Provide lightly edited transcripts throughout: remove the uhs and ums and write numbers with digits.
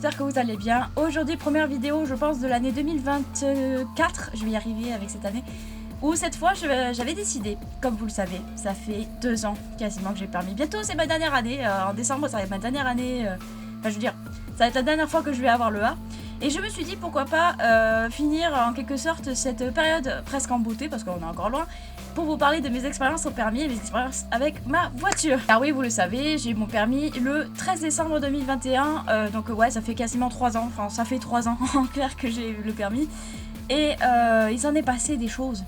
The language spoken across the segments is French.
j'espère que vous allez bien. Aujourd'hui, première vidéo, je pense, de l'année 2024, je vais y arriver avec cette année, où cette fois, j'avais décidé, comme vous le savez, ça fait 2 ans quasiment que j'ai le permis. Bientôt, c'est ma dernière année, en décembre, ça va être ma dernière année, enfin je veux dire, ça va être la dernière fois que je vais avoir le A. Et je me suis dit, pourquoi pas finir en quelque sorte cette période presque en beauté, parce qu'on est encore loin, pour vous parler de mes expériences au permis et mes expériences avec ma voiture. Car oui, vous le savez, j'ai eu mon permis le 13 décembre 2021, donc ouais, ça fait quasiment 3 ans, enfin ça fait 3 ans en clair que j'ai eu le permis. Et il s'en est passé des choses,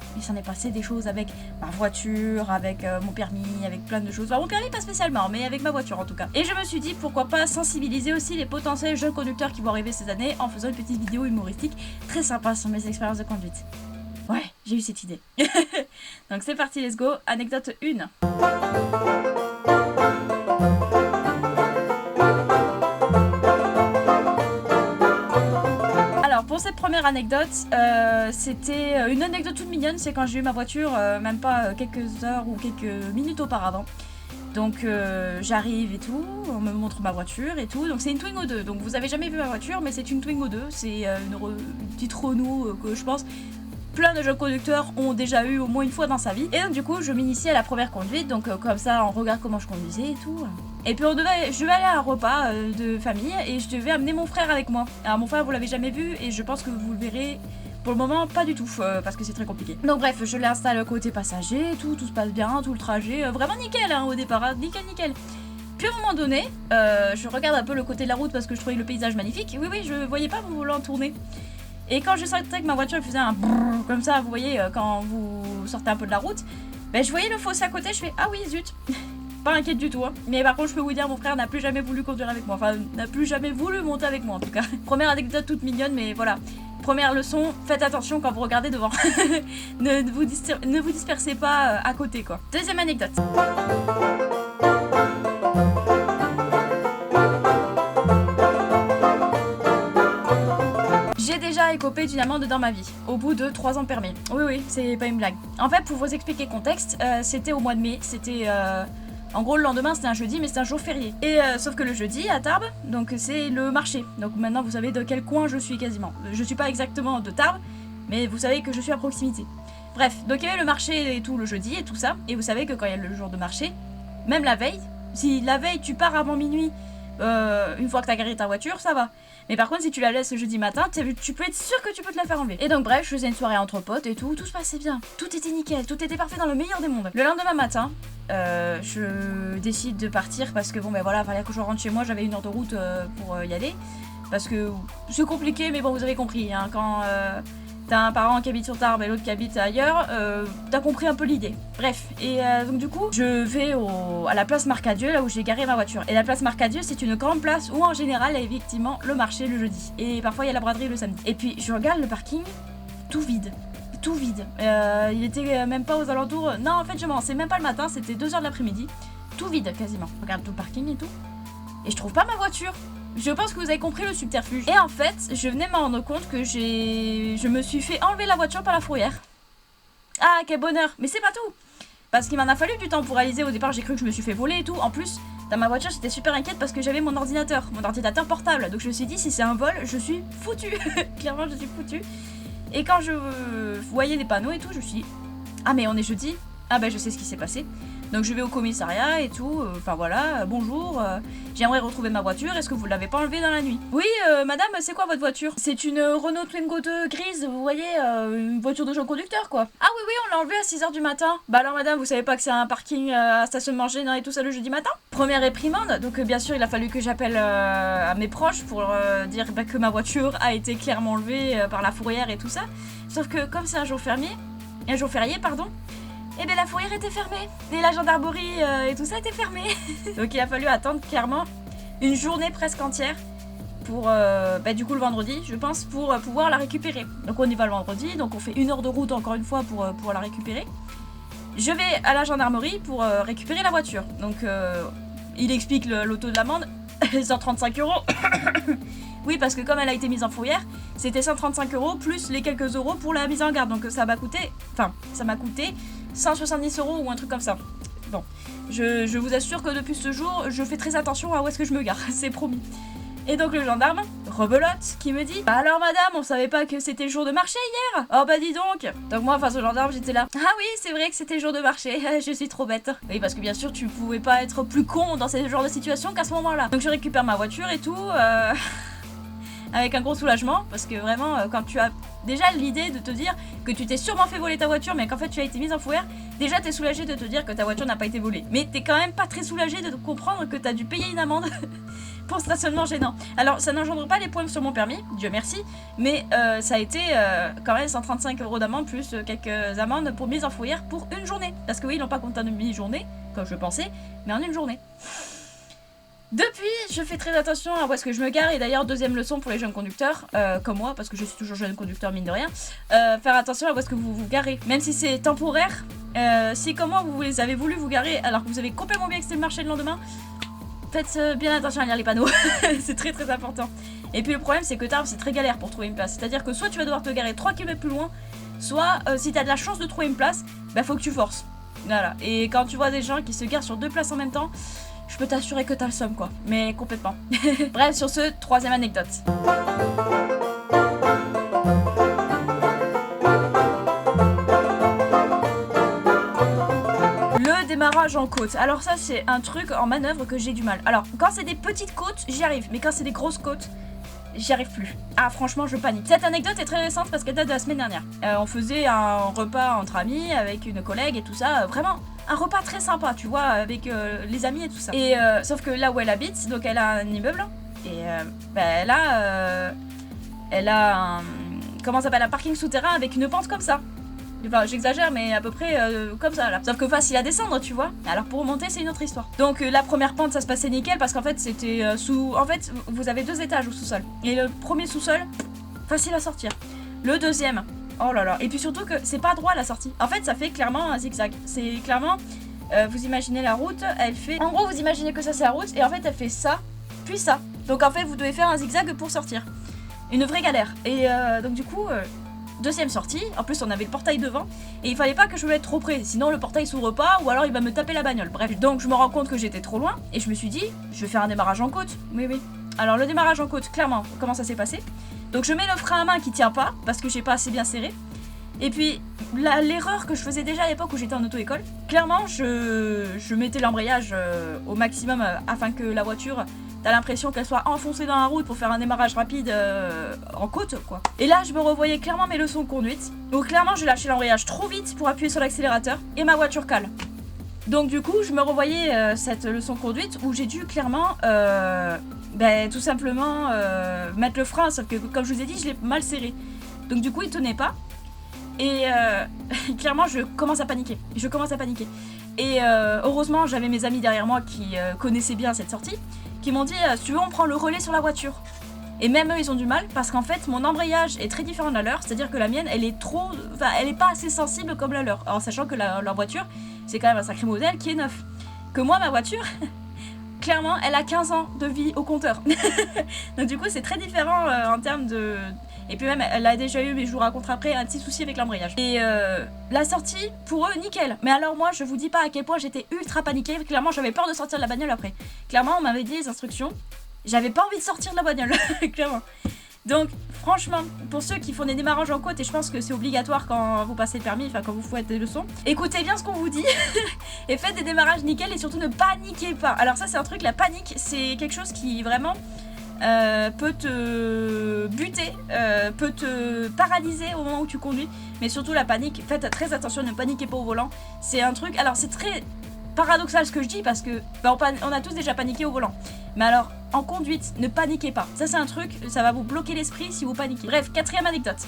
avec ma voiture, avec mon permis, avec plein de choses. Enfin, mon permis pas spécialement, mais avec ma voiture en tout cas. Et je me suis dit pourquoi pas sensibiliser aussi les potentiels jeunes conducteurs qui vont arriver cette année en faisant une petite vidéo humoristique très sympa sur mes expériences de conduite. Ouais, j'ai eu cette idée. Donc c'est parti, let's go. Anecdote 1. Alors pour cette première anecdote, c'était une anecdote toute mignonne. C'est quand j'ai eu ma voiture, même pas quelques heures ou quelques minutes auparavant. Donc j'arrive et tout, on me montre ma voiture et tout. Donc c'est une Twingo 2. Donc vous avez jamais vu ma voiture, mais c'est une Twingo 2. C'est une petite Renault que je pense plein de jeunes conducteurs ont déjà eu au moins une fois dans sa vie. Et donc du coup je m'initie à la première conduite, donc comme ça on regarde comment je conduisais et tout. Et puis je devais aller à un repas de famille et je devais amener mon frère avec moi. Alors mon frère vous l'avez jamais vu et je pense que vous le verrez pour le moment pas du tout parce que c'est très compliqué. Donc bref, je l'installe côté passager, tout se passe bien, tout le trajet, vraiment nickel hein, au départ, hein, nickel. Puis à un moment donné, je regarde un peu le côté de la route parce que je trouvais le paysage magnifique. Oui, je voyais pas mon volant tourner. Et quand je sentais que ma voiture faisait un brrr, comme ça, vous voyez, quand vous sortez un peu de la route, ben, je voyais le fossé à côté, je fais ah oui, zut. Pas inquiète du tout, hein. Mais par contre, je peux vous dire, mon frère n'a plus jamais voulu conduire avec moi. Enfin, n'a plus jamais voulu monter avec moi en tout cas. Première anecdote toute mignonne, mais voilà. Première leçon, faites attention quand vous regardez devant. ne vous dispersez pas à côté, quoi. Deuxième anecdote. J'ai déjà écopé d'une amende dans ma vie, au bout de 3 ans de permis. Oui, c'est pas une blague. En fait, pour vous expliquer le contexte, c'était au mois de mai, c'était... En gros, le lendemain, c'était un jeudi, mais c'était un jour férié. Et sauf que le jeudi, à Tarbes, donc c'est le marché. Donc maintenant, vous savez de quel coin je suis quasiment. Je suis pas exactement de Tarbes, mais vous savez que je suis à proximité. Bref, donc il y avait le marché et tout le jeudi et tout ça. Et vous savez que quand il y a le jour de marché, même la veille, si la veille tu pars avant minuit, une fois que t'as garé ta voiture, ça va. Mais par contre, si tu la laisses le jeudi matin, tu peux être sûr que tu peux te la faire enlever. Et donc bref, je faisais une soirée entre potes et tout se passait bien. Tout était nickel, tout était parfait dans le meilleur des mondes. Le lendemain matin, je décide de partir parce que bon ben voilà, fallait que je rentre chez moi, j'avais 1 heure de route pour y aller. Parce que c'est compliqué, mais bon vous avez compris, hein, quand t'as un parent qui habite sur Tarbes et l'autre qui habite ailleurs, t'as compris un peu l'idée. Bref, et donc du coup, je vais à la place Marcadieu, là où j'ai garé ma voiture. Et la place Marcadieu, c'est une grande place où en général, il y a effectivement le marché le jeudi. Et parfois, il y a la braderie le samedi. Et puis, je regarde le parking, tout vide. Tout vide. Il était même pas aux alentours... Non, en fait, je mens, c'est même pas le matin, c'était 2 heures de l'après-midi. Tout vide, quasiment. Je regarde tout le parking et tout. Et je trouve pas ma voiture. Je pense que vous avez compris le subterfuge. Et en fait, je venais me rendre compte que je me suis fait enlever la voiture par la fourrière. Ah, quel bonheur. Mais c'est pas tout. Parce qu'il m'en a fallu du temps pour réaliser. Au départ, j'ai cru que je me suis fait voler et tout. En plus, dans ma voiture, j'étais super inquiète parce que j'avais mon ordinateur portable. Donc je me suis dit, si c'est un vol, je suis foutue. Clairement, je suis foutue. Et quand je voyais les panneaux et tout, je me suis dit, ah mais on est jeudi. Ah ben je sais ce qui s'est passé. Donc je vais au commissariat et tout, enfin voilà, bonjour, j'aimerais retrouver ma voiture, est-ce que vous l'avez pas enlevée dans la nuit? Oui, madame, c'est quoi votre voiture? C'est une Renault Twingo 2 grise, vous voyez, une voiture de jeune conducteur quoi. Ah oui, on l'a enlevée à 6 h du matin. Bah alors madame, vous savez pas que c'est un parking à stationnement gênant et tout ça le jeudi matin? Première réprimande, donc bien sûr il a fallu que j'appelle à mes proches pour dire que ma voiture a été clairement enlevée par la fourrière et tout ça. Sauf que comme c'est un jour férié, et bien la fourrière était fermée, et la gendarmerie et tout ça était fermé. Donc il a fallu attendre clairement une journée presque entière pour, du coup le vendredi je pense, pour pouvoir la récupérer. Donc on y va le vendredi, donc on fait 1 heure de route encore une fois pour la récupérer. Je vais à la gendarmerie pour récupérer la voiture. Donc il explique l'auto de l'amende, 135 €. Oui, parce que comme elle a été mise en fourrière, c'était 135 € plus les quelques euros pour la mise en garde. Donc ça m'a coûté 170 € ou un truc comme ça. Bon, je vous assure que depuis ce jour, je fais très attention à où est-ce que je me gare, c'est promis. Et donc le gendarme, rebelote, qui me dit: bah alors madame, on savait pas que c'était jour de marché hier. Oh bah dis donc. Donc moi face au gendarme j'étais là: ah oui c'est vrai que c'était jour de marché, je suis trop bête. Oui parce que bien sûr tu pouvais pas être plus con dans ce genre de situation qu'à ce moment là. Donc je récupère ma voiture et tout, avec un gros soulagement, parce que vraiment quand tu as déjà l'idée de te dire que tu t'es sûrement fait voler ta voiture mais qu'en fait tu as été mise en fourrière, déjà t'es soulagé de te dire que ta voiture n'a pas été volée. Mais t'es quand même pas très soulagé de comprendre que t'as dû payer une amende pour stationnement gênant. Alors ça n'engendre pas les points sur mon permis, Dieu merci, mais ça a été quand même 135 € d'amende plus quelques amendes pour mise en fourrière pour une journée. Parce que oui, ils n'ont pas compté en demi-journée, comme je pensais, mais en une journée. Depuis, je fais très attention à où est-ce que je me gare, et d'ailleurs deuxième leçon pour les jeunes conducteurs, comme moi, parce que je suis toujours jeune conducteur mine de rien, faire attention à où est-ce que vous vous garez, même si c'est temporaire. Si comme moi vous avez voulu vous garer alors que vous avez complètement oublié que c'était le marché le lendemain, faites bien attention à lire les panneaux, c'est très très important. Et puis le problème c'est que Tarbes c'est très galère pour trouver une place, c'est-à-dire que soit tu vas devoir te garer 3 km plus loin, soit si t'as de la chance de trouver une place, bah faut que tu forces. Voilà, et quand tu vois des gens qui se garent sur 2 places en même temps, je peux t'assurer que t'as le seum quoi, mais complètement. Bref, sur ce, troisième anecdote. Le démarrage en côte. Alors ça c'est un truc en manœuvre que j'ai du mal. Alors quand c'est des petites côtes, j'y arrive, mais quand c'est des grosses côtes, j'y arrive plus. Ah franchement je panique. Cette anecdote est très récente parce qu'elle date de la semaine dernière. On faisait un repas entre amis avec une collègue et tout ça, vraiment un repas très sympa tu vois, avec les amis et tout ça. Et sauf que là où elle habite, donc elle a un immeuble et elle a un, comment ça s'appelle, un parking souterrain avec une pente comme ça. Enfin, j'exagère, mais à peu près comme ça là. Sauf que facile à descendre, tu vois. Alors pour remonter, c'est une autre histoire. Donc la première pente, ça se passait nickel parce qu'en fait, c'était sous. En fait, vous avez 2 étages au sous-sol. Et le premier sous-sol, facile à sortir. Le deuxième, oh là là. Et puis surtout que c'est pas droit la sortie. En fait, ça fait clairement un zigzag. C'est clairement. Vous imaginez la route, elle fait. En gros, vous imaginez que ça, c'est la route. Et en fait, elle fait ça, puis ça. Donc en fait, vous devez faire un zigzag pour sortir. Une vraie galère. Et donc du coup. Deuxième sortie, en plus on avait le portail devant, et il fallait pas que je me mette trop près, sinon le portail s'ouvre pas, ou alors il va me taper la bagnole. Bref, donc je me rends compte que j'étais trop loin, et je me suis dit, je vais faire un démarrage en côte. Oui, oui. Alors le démarrage en côte, clairement, comment ça s'est passé? Donc je mets le frein à main qui tient pas, parce que j'ai pas assez bien serré. Et puis, l'erreur que je faisais déjà à l'époque où j'étais en auto-école, clairement, je mettais l'embrayage au maximum afin que la voiture, t'as l'impression qu'elle soit enfoncée dans la route pour faire un démarrage rapide en côte, quoi. Et là, je me revoyais clairement mes leçons de conduite, où clairement, j'ai lâché l'embrayage trop vite pour appuyer sur l'accélérateur, et ma voiture cale. Donc du coup, je me revoyais cette leçon de conduite où j'ai dû clairement, tout simplement mettre le frein, sauf que comme je vous ai dit, je l'ai mal serré. Donc du coup, il tenait pas. Et clairement, je commence à paniquer. Et heureusement, j'avais mes amis derrière moi qui connaissaient bien cette sortie, qui m'ont dit si tu veux, on prend le relais sur la voiture. Et même eux, ils ont du mal parce qu'en fait, mon embrayage est très différent de la leur. C'est-à-dire que la mienne, elle est pas assez sensible comme la leur. Alors, sachant que leur voiture, c'est quand même un sacré modèle qui est neuf. Que moi, ma voiture, clairement, elle a 15 ans de vie au compteur. Donc du coup, c'est très différent en termes de. Et puis même, elle a déjà eu, mais je vous raconte après, un petit souci avec l'embrayage. Et la sortie, pour eux, nickel. Mais alors moi, je vous dis pas à quel point j'étais ultra paniquée. Clairement, j'avais peur de sortir de la bagnole après. Clairement, on m'avait dit les instructions. J'avais pas envie de sortir de la bagnole, clairement. Donc, franchement, pour ceux qui font des démarrages en côte, et je pense que c'est obligatoire quand vous passez le permis, enfin quand vous faites des leçons, écoutez bien ce qu'on vous dit et faites des démarrages nickel et surtout ne paniquez pas. Alors ça, c'est un truc, la panique, c'est quelque chose qui vraiment... peut te buter, peut te paralyser au moment où tu conduis, mais surtout la panique, faites très attention, ne paniquez pas au volant, c'est un truc, alors c'est très paradoxal ce que je dis parce que on a tous déjà paniqué au volant, mais alors en conduite, ne paniquez pas, ça c'est un truc, ça va vous bloquer l'esprit si vous paniquez. Bref, quatrième anecdote.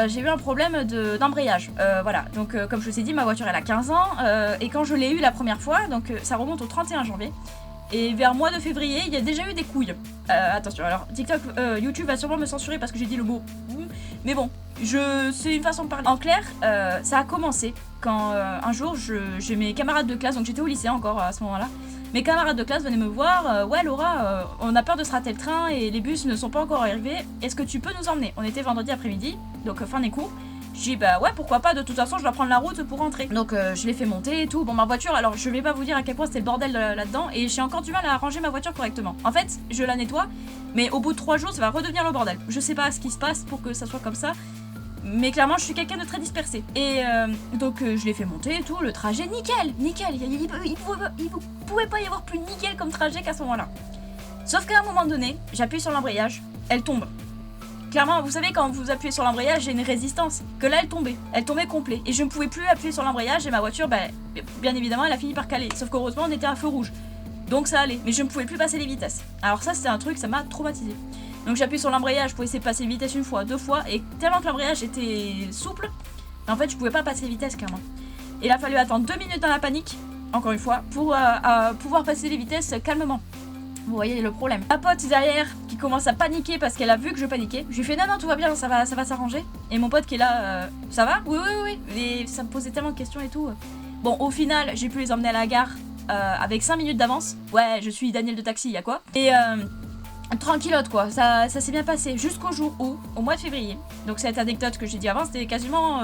J'ai eu un problème d'embrayage, voilà, donc comme je vous ai dit, ma voiture elle a 15 ans, et quand je l'ai eu la première fois, donc ça remonte au 31 janvier, et vers mois de février, il y a déjà eu des couilles. Attention, alors TikTok, YouTube va sûrement me censurer parce que j'ai dit le mot, mais bon, c'est une façon de parler. En clair, ça a commencé quand un jour, j'ai mes camarades de classe, donc j'étais au lycée encore à ce moment-là, mes camarades de classe venaient me voir, ouais Laura, on a peur de se rater le train et les bus ne sont pas encore arrivés, est-ce que tu peux nous emmener? On était vendredi après-midi, donc fin des cours, Je dis bah ouais pourquoi pas, de toute façon je dois prendre la route pour rentrer. Donc je l'ai fait monter et tout. Bon ma voiture, alors je vais pas vous dire à quel point c'était le bordel là-dedans et j'ai encore du mal à ranger ma voiture correctement. En fait je la nettoie mais au bout de 3 jours ça va redevenir le bordel. Je sais pas ce qui se passe pour que ça soit comme ça. Mais clairement je suis quelqu'un de très dispersé. Et donc je l'ai fait monter et tout, le trajet nickel. Il pouvait pas y avoir plus nickel comme trajet qu'à ce moment-là. Sauf qu'à un moment donné, j'appuie sur l'embrayage, elle tombe. Clairement, vous savez, quand vous appuyez sur l'embrayage, j'ai une résistance. Que là, elle tombait complet. Et je ne pouvais plus appuyer sur l'embrayage et ma voiture, bah, bien évidemment, elle a fini par caler. Sauf qu'heureusement, on était à un feu rouge. Donc ça allait. Mais je ne pouvais plus passer les vitesses. Alors ça, c'était un truc, ça m'a traumatisé. Donc j'appuie sur l'embrayage pour essayer de passer les vitesses une fois, 2 fois. Et tellement que l'embrayage était souple, en fait, je pouvais pas passer les vitesses, clairement. Et il a fallu attendre 2 minutes dans la panique, encore une fois, pour pouvoir passer les vitesses calmement. Vous voyez le problème. Ma pote derrière qui commence à paniquer parce qu'elle a vu que je paniquais. Je lui fais non tout va bien, ça va s'arranger. Et mon pote qui est là, ça va? Oui. Et ça me posait tellement de questions et tout. Bon au final j'ai pu les emmener à la gare avec 5 minutes d'avance. Ouais je suis Daniel de taxi, y'a quoi? Et tranquillote quoi, ça s'est bien passé jusqu'au jour où, au mois de février. Donc cette anecdote que j'ai dit avant c'était quasiment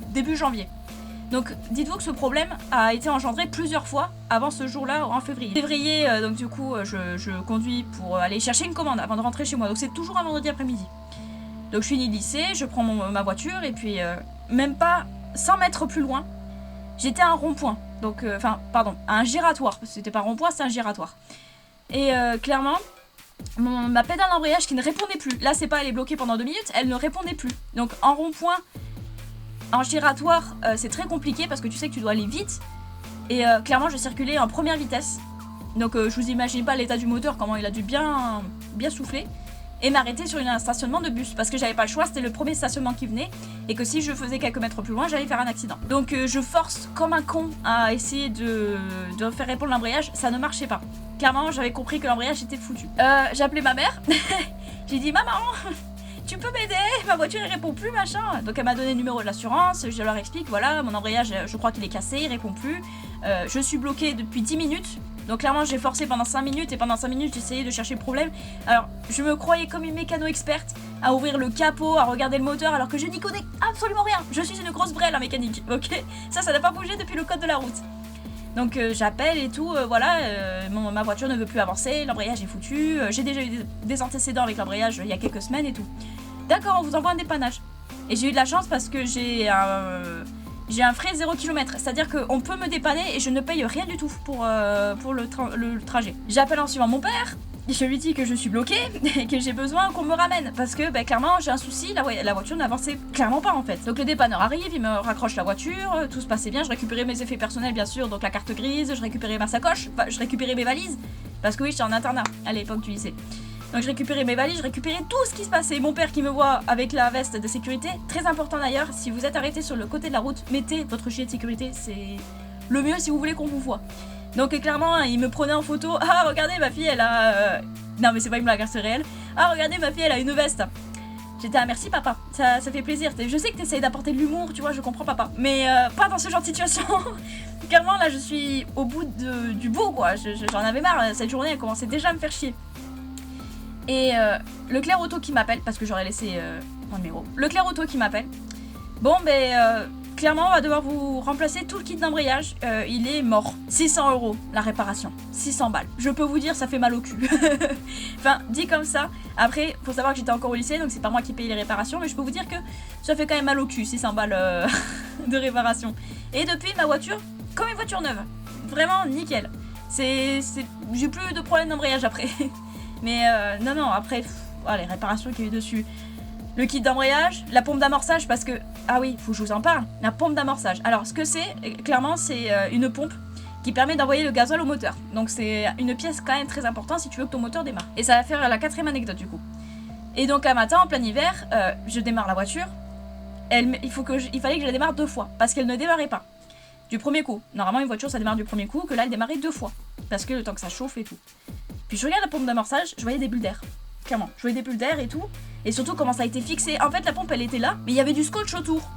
début janvier. Donc dites-vous que ce problème a été engendré plusieurs fois avant ce jour-là en février. Février, donc du coup je conduis pour aller chercher une commande avant de rentrer chez moi. Donc c'est toujours un vendredi après-midi. Donc je finis le lycée, je prends ma voiture et puis même pas 100 mètres plus loin, j'étais à un rond-point. Donc pardon, à un giratoire. C'était pas un rond-point, c'était un giratoire. Et clairement, ma pédale d'embrayage qui ne répondait plus. Là c'est pas elle est bloquée pendant 2 minutes, elle ne répondait plus. Donc en rond-point, en giratoire, c'est très compliqué parce que tu sais que tu dois aller vite. Et clairement, je circulais en première vitesse. Donc je vous imagine pas l'état du moteur, comment il a dû bien souffler. Et m'arrêter sur un stationnement de bus. Parce que j'avais pas le choix, c'était le premier stationnement qui venait. Et que si je faisais quelques mètres plus loin, j'allais faire un accident. Donc je force comme un con à essayer de faire répondre l'embrayage. Ça ne marchait pas. Clairement, j'avais compris que l'embrayage était foutu. J'ai appelé ma mère. J'ai dit maman, tu peux m'aider? Ma voiture elle répond plus machin. Donc elle m'a donné le numéro de l'assurance, je leur explique voilà mon embrayage je crois qu'il est cassé, il répond plus. Je suis bloquée depuis 10 minutes. Donc clairement j'ai forcé pendant 5 minutes et pendant 5 minutes j'essayais de chercher le problème. Alors je me croyais comme une mécano experte à ouvrir le capot, à regarder le moteur alors que je n'y connais absolument rien. Je suis une grosse brêle en mécanique, ok? Ça n'a pas bougé depuis le code de la route. Donc j'appelle et tout, ma voiture ne veut plus avancer, l'embrayage est foutu, j'ai déjà eu des antécédents avec l'embrayage il y a quelques semaines et tout. D'accord, on vous envoie un dépannage. Et j'ai eu de la chance parce que j'ai un frais 0 km, c'est-à-dire qu'on peut me dépanner et je ne paye rien du tout pour le trajet. J'appelle en suivant mon père, je lui dis que je suis bloquée et que j'ai besoin qu'on me ramène parce que clairement j'ai un souci, la voiture n'avançait clairement pas en fait. Donc le dépanneur arrive, il me raccroche la voiture, tout se passait bien, je récupérais mes effets personnels bien sûr, donc la carte grise, je récupérais ma sacoche, je récupérais mes valises parce que oui j'étais en internat à l'époque du lycée. Donc je récupérais mes valises, je récupérais tout ce qui se passait. Mon père qui me voit avec la veste de sécurité, très important d'ailleurs, si vous êtes arrêté sur le côté de la route, mettez votre gilet de sécurité, c'est le mieux si vous voulez qu'on vous voit. Donc clairement, il me prenait en photo, ah regardez ma fille elle a... Non mais c'est pas une blague, c'est réel. Ah regardez ma fille elle a une veste. J'étais merci papa, ça fait plaisir. Je sais que t'essayes d'apporter de l'humour, tu vois, je comprends papa. Mais pas dans ce genre de situation. Clairement là je suis au bout du bout quoi, j'en avais marre, cette journée elle commençait déjà à me faire chier. Et Leclerc Auto qui m'appelle, parce que j'aurais laissé mon numéro. Leclerc Auto qui m'appelle. Bon, clairement, on va devoir vous remplacer tout le kit d'embrayage. Il est mort. 600 € la réparation. 600 balles. Je peux vous dire, ça fait mal au cul. Enfin, dit comme ça. Après, faut savoir que j'étais encore au lycée, donc c'est pas moi qui paye les réparations, mais je peux vous dire que ça fait quand même mal au cul, 600 balles de réparation. Et depuis, ma voiture, comme une voiture neuve. Vraiment nickel. J'ai plus de problème d'embrayage après. Mais non, après, les réparations qu'il y a eu dessus. Le kit d'embrayage, la pompe d'amorçage, parce que... Ah oui, faut que je vous en parle. La pompe d'amorçage. Alors, ce que c'est, clairement, c'est une pompe qui permet d'envoyer le gasoil au moteur. Donc, c'est une pièce quand même très importante si tu veux que ton moteur démarre. Et ça va faire la 4e anecdote, du coup. Et donc, un matin, en plein hiver, je démarre la voiture. Il fallait que je la démarre 2 fois, parce qu'elle ne démarrait pas. Du premier coup. Normalement, une voiture, ça démarre du premier coup, que là, elle démarrait 2 fois. Parce que le temps que ça chauffe et tout. Puis je regarde la pompe d'amorçage, je voyais des bulles d'air. Clairement, je voyais des bulles d'air et tout. Et surtout comment ça a été fixé. En fait la pompe elle était là, mais il y avait du scotch autour.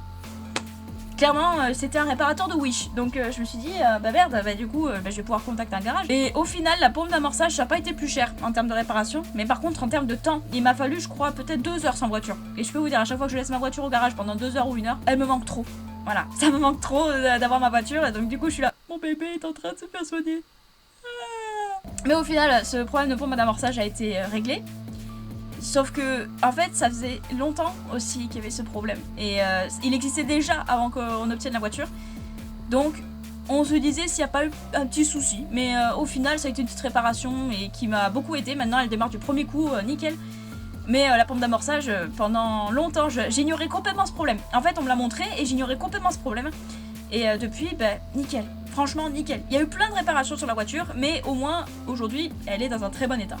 clairement c'était un réparateur de Wish. Donc je me suis dit bah merde, bah du coup je vais pouvoir contacter un garage. Et au final la pompe d'amorçage ça n'a pas été plus cher en termes de réparation, mais par contre en termes de temps il m'a fallu je crois peut-être 2 heures sans voiture. Et je peux vous dire à chaque fois que je laisse ma voiture au garage pendant 2 heures ou 1 heure, elle me manque trop. Voilà, ça me manque trop d'avoir ma voiture et donc du coup je suis là, mon bébé est en train de se faire soigner. Mais au final ce problème de pompe d'amorçage a été réglé. Sauf que, en fait, ça faisait longtemps aussi qu'il y avait ce problème. Et il existait déjà avant qu'on obtienne la voiture. Donc, on se disait s'il n'y a pas eu un petit souci. Mais au final, ça a été une petite réparation et qui m'a beaucoup aidé. Maintenant, elle démarre du premier coup, nickel. Mais la pompe d'amorçage, pendant longtemps, j'ignorais complètement ce problème. En fait, on me l'a montré et j'ignorais complètement ce problème. Et depuis, bah, nickel. Franchement, nickel. Il y a eu plein de réparations sur la voiture, mais au moins, aujourd'hui, elle est dans un très bon état.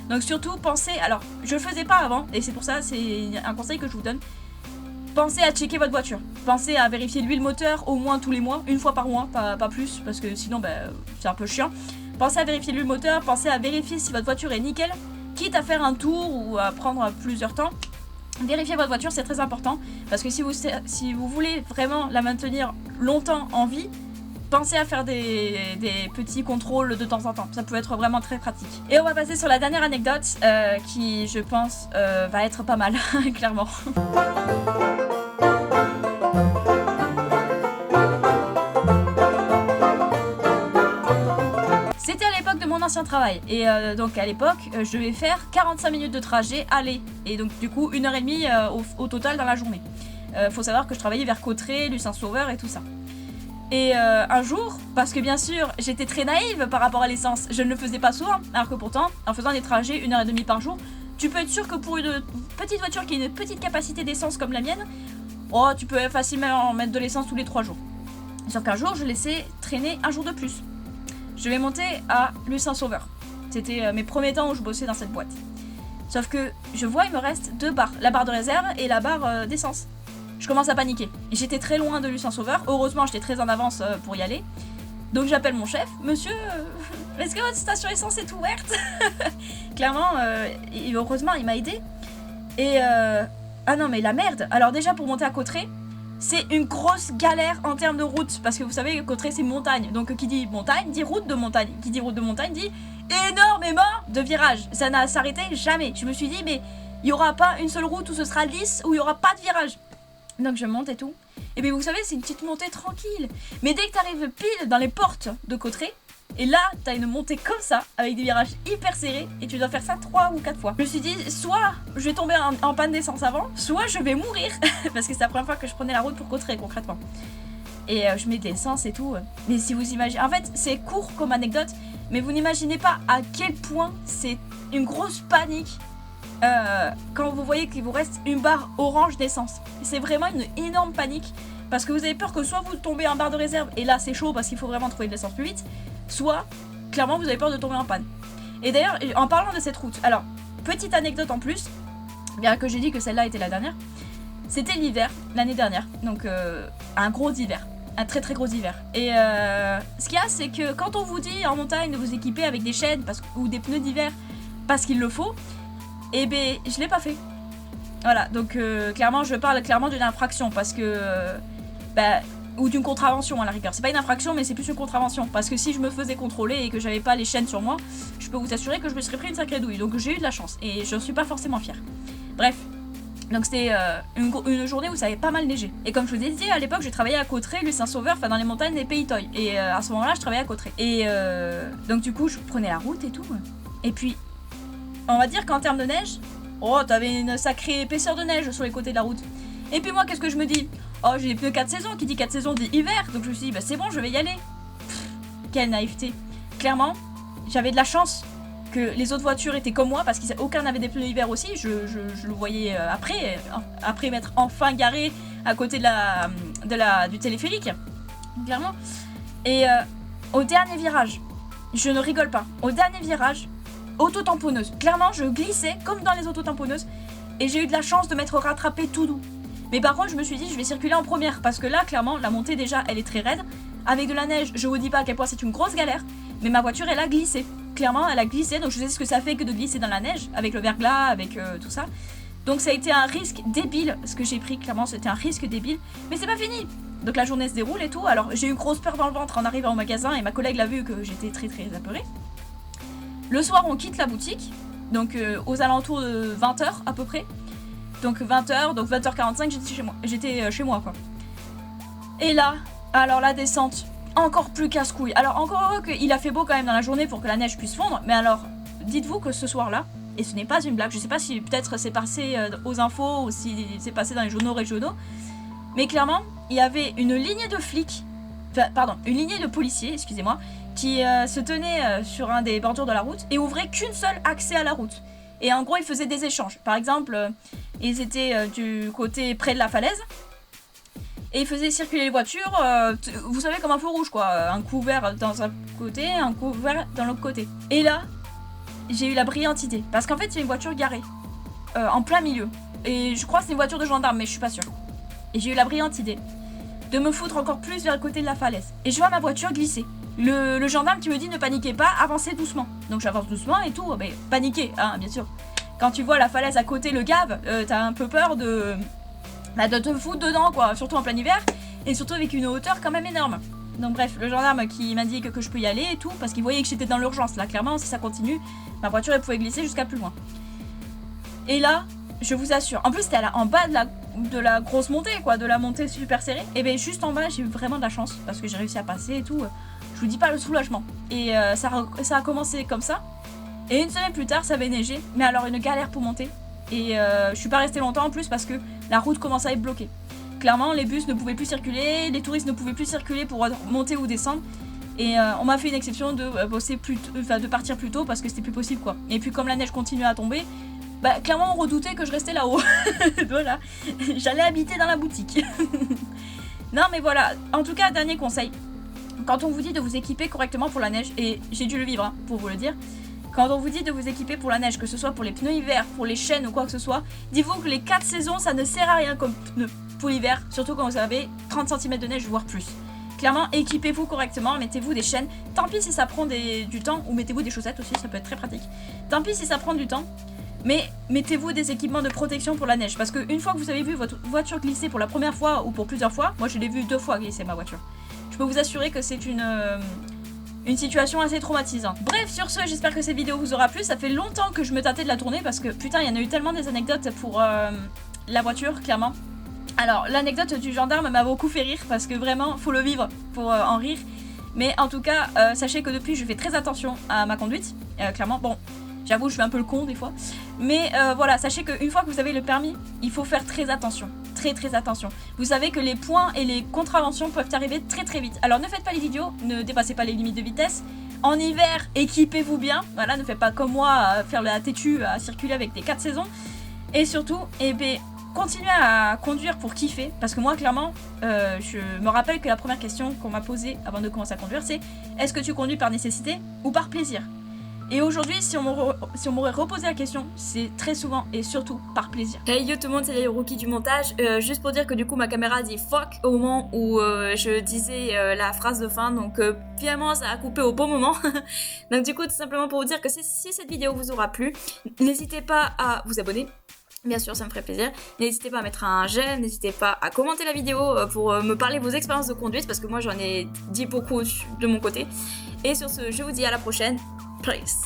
Donc surtout, pensez, alors je le faisais pas avant, et c'est pour ça, c'est un conseil que je vous donne. Pensez à checker votre voiture. Pensez à vérifier l'huile moteur au moins tous les mois, une fois par mois, pas plus, parce que sinon c'est un peu chiant. Pensez à vérifier l'huile moteur, pensez à vérifier si votre voiture est nickel, quitte à faire un tour ou à prendre plusieurs temps. Vérifiez votre voiture, c'est très important, parce que si vous voulez vraiment la maintenir longtemps en vie, pensez à faire des petits contrôles de temps en temps, ça peut être vraiment très pratique. Et on va passer sur la dernière anecdote qui je pense va être pas mal, clairement. C'était à l'époque de mon ancien travail et donc à l'époque je devais faire 45 minutes de trajet aller et donc du coup 1h30 au total dans la journée. Faut savoir que je travaillais vers Cauterets, Lucin-Sauveur et tout ça. Et un jour, parce que bien sûr j'étais très naïve par rapport à l'essence, je ne le faisais pas souvent, alors que pourtant en faisant des trajets 1h30 par jour, tu peux être sûr que pour une petite voiture qui a une petite capacité d'essence comme la mienne, oh, tu peux facilement en mettre de l'essence tous les 3 jours. Sauf qu'un jour je laissais traîner un jour de plus. Je vais monter à Lucin-Sauveur. C'était mes premiers temps où je bossais dans cette boîte. Sauf que je vois il me reste 2 barres, la barre de réserve et la barre d'essence. Je commence à paniquer. J'étais très loin de Lucin-Sauveur. Heureusement, j'étais très en avance pour y aller. Donc j'appelle mon chef. Monsieur, est-ce que votre station essence est ouverte? Clairement, heureusement, il m'a aidé. Et ah non, mais la merde. Alors déjà, pour monter à Cauterets, c'est une grosse galère en termes de route. Parce que vous savez, Cauterets, c'est montagne. Donc qui dit montagne, dit route de montagne. Qui dit route de montagne, dit énormément de virages. Ça n'a s'arrêté jamais. Je me suis dit, mais il n'y aura pas une seule route où ce sera lisse, où il n'y aura pas de virage. Donc je monte et tout. Et bien vous savez, c'est une petite montée tranquille. Mais dès que tu arrives pile dans les portes de Cauterets, et là, t'as une montée comme ça, avec des virages hyper serrés, et tu dois faire ça 3 ou 4 fois. Je me suis dit, soit je vais tomber en panne d'essence avant, soit je vais mourir. Parce que c'est la première fois que je prenais la route pour Cauterets, concrètement. Et je mets de l'essence et tout. Mais si vous imaginez... En fait, c'est court comme anecdote, mais vous n'imaginez pas à quel point c'est une grosse panique quand vous voyez qu'il vous reste une barre orange d'essence. C'est vraiment une énorme panique parce que vous avez peur que soit vous tombez en barre de réserve et là c'est chaud parce qu'il faut vraiment trouver de l'essence plus vite, soit clairement vous avez peur de tomber en panne. Et d'ailleurs en parlant de cette route, alors petite anecdote en plus, bien que j'ai dit que celle-là était la dernière, c'était l'hiver l'année dernière, donc un gros hiver, un très très gros hiver. Et ce qu'il y a c'est que quand on vous dit en montagne de vous équiper avec des chaînes ou des pneus d'hiver parce qu'il le faut, et ben je l'ai pas fait. Voilà, donc clairement je parle clairement d'une infraction parce que ou d'une contravention à la rigueur. C'est pas une infraction mais c'est plus une contravention parce que si je me faisais contrôler et que j'avais pas les chaînes sur moi, je peux vous assurer que je me serais pris une sacrée douille. Donc j'ai eu de la chance et je suis pas forcément fière. Bref, donc c'était une journée où ça avait pas mal neigé. Et comme je vous ai dit, à l'époque je travaillais à Cauterets, Lucin-Sauveur, enfin dans les montagnes des Pays Toy. Et à ce moment-là je travaillais à Cauterets. Et donc du coup je prenais la route et tout. Et puis on va dire qu'en termes de neige, oh, t'avais une sacrée épaisseur de neige sur les côtés de la route. Et puis moi, qu'est-ce que je me dis? Oh, j'ai des pneus 4 saisons, qui dit 4 saisons dit hiver. Donc je me suis dit, bah c'est bon, je vais y aller. Quelle naïveté. Clairement, j'avais de la chance que les autres voitures étaient comme moi, parce qu'aucun n'avait des pneus hiver aussi. Je le voyais après m'être enfin garé à côté du téléphérique. Clairement. Et au dernier virage, je ne rigole pas, au dernier virage, auto-tamponneuse. Clairement, je glissais comme dans les auto-tamponneuses et j'ai eu de la chance de m'être rattrapée tout doux. Mais par contre, je me suis dit, je vais circuler en première parce que là, clairement, la montée déjà, elle est très raide. Avec de la neige, je vous dis pas à quel point c'est une grosse galère, mais ma voiture, elle a glissé. Clairement, elle a glissé, donc je sais ce que ça fait que de glisser dans la neige, avec le verglas, avec tout ça. Donc ça a été un risque débile, ce que j'ai pris, clairement, c'était un risque débile. Mais c'est pas fini. Donc la journée se déroule et tout. Alors j'ai eu grosse peur dans le ventre en arrivant au magasin et ma collègue l'a vu que j'étais très très apeurée. Le soir on quitte la boutique, donc aux alentours de 20h à peu près. Donc 20h, donc 20h45 j'étais chez moi quoi. Et là, alors la descente, encore plus casse-couille. Alors encore heureux qu'il a fait beau quand même dans la journée pour que la neige puisse fondre. Mais alors, dites-vous que ce soir-là, et ce n'est pas une blague, je sais pas si peut-être c'est passé aux infos ou si c'est passé dans les journaux régionaux, mais clairement, il y avait une lignée de flics, une lignée de policiers, excusez-moi, qui se tenaient sur un des bordures de la route et ouvraient qu'une seule accès à la route. Et en gros, ils faisaient des échanges. Par exemple, ils étaient du côté près de la falaise et ils faisaient circuler les voitures, vous savez, comme un feu rouge quoi, un coup vert dans un côté, un coup vert dans l'autre côté. Et là, j'ai eu la brillante idée, parce qu'en fait, il y a une voiture garée en plein milieu. Et je crois que c'est une voiture de gendarme, mais je suis pas sûre. Et j'ai eu la brillante idée de me foutre encore plus vers le côté de la falaise. Et je vois ma voiture glisser. Le gendarme qui me dit ne paniquez pas, avancez doucement. Donc j'avance doucement et tout, mais paniquer, hein, bien sûr. Quand tu vois la falaise à côté, le gave, t'as un peu peur de te foutre dedans, quoi, surtout en plein hiver, et surtout avec une hauteur quand même énorme. Donc bref, le gendarme qui m'indique que je peux y aller et tout, parce qu'il voyait que j'étais dans l'urgence, là, clairement, si ça continue, ma voiture, elle pouvait glisser jusqu'à plus loin. Et là, je vous assure, en plus c'était en bas de la grosse montée, quoi, de la montée super serrée, et bien juste en bas, j'ai eu vraiment de la chance, parce que j'ai réussi à passer et tout, je vous dis pas le soulagement. Et ça a commencé comme ça, et une semaine plus tard, ça avait neigé, mais alors une galère pour monter. Et je suis pas restée longtemps en plus parce que la route commençait à être bloquée. Clairement, les bus ne pouvaient plus circuler, les touristes ne pouvaient plus circuler pour monter ou descendre. Et on m'a fait une exception de partir plus tôt parce que c'était plus possible quoi. Et puis comme la neige continuait à tomber, bah clairement on redoutait que je restais là-haut. Voilà, j'allais habiter dans la boutique. Non mais voilà, en tout cas dernier conseil. Quand on vous dit de vous équiper correctement pour la neige, et j'ai dû le vivre hein, pour vous le dire. Quand on vous dit de vous équiper pour la neige, que ce soit pour les pneus hiver, pour les chaînes ou quoi que ce soit, dites-vous que les 4 saisons, ça ne sert à rien comme pneus pour l'hiver, surtout quand vous avez 30 cm de neige, voire plus. Clairement, équipez-vous correctement, mettez-vous des chaînes. Tant pis si ça prend du temps, ou mettez-vous des chaussettes aussi, ça peut être très pratique. Tant pis si ça prend du temps, mais mettez-vous des équipements de protection pour la neige. Parce qu'une fois que vous avez vu votre voiture glisser pour la première fois ou pour plusieurs fois, moi je l'ai vu 2 fois glisser ma voiture, je peux vous assurer que c'est une situation assez traumatisante. Bref, sur ce, j'espère que cette vidéo vous aura plu. Ça fait longtemps que je me tâtais de la tourner parce que putain, il y en a eu tellement des anecdotes pour la voiture, clairement. Alors, l'anecdote du gendarme m'a beaucoup fait rire parce que vraiment, faut le vivre pour en rire. Mais en tout cas, sachez que depuis, je fais très attention à ma conduite. Clairement, bon, j'avoue, je fais un peu le con des fois. Mais voilà, sachez qu'une fois que vous avez le permis, il faut faire très attention. Très attention. Vous savez que les points et les contraventions peuvent arriver très vite. Alors ne faites pas les idiots, ne dépassez pas les limites de vitesse. En hiver, équipez-vous bien. Voilà, ne faites pas comme moi à faire la têtue, à circuler avec des 4 saisons. Et surtout, continuez à conduire pour kiffer. Parce que moi, clairement, je me rappelle que la première question qu'on m'a posée avant de commencer à conduire, c'est est-ce que tu conduis par nécessité ou par plaisir ? Et aujourd'hui, si on m'aurait reposé la question, c'est très souvent et surtout par plaisir. Hey yo tout le monde, c'est les rookies du montage. Juste pour dire que du coup ma caméra a dit fuck au moment où je disais la phrase de fin, donc finalement ça a coupé au bon moment. Donc du coup tout simplement pour vous dire que si cette vidéo vous aura plu, n'hésitez pas à vous abonner. Bien sûr, ça me ferait plaisir. N'hésitez pas à mettre un j'aime, n'hésitez pas à commenter la vidéo pour me parler de vos expériences de conduite parce que moi j'en ai dit beaucoup de mon côté. Et sur ce, je vous dis à la prochaine. Peace.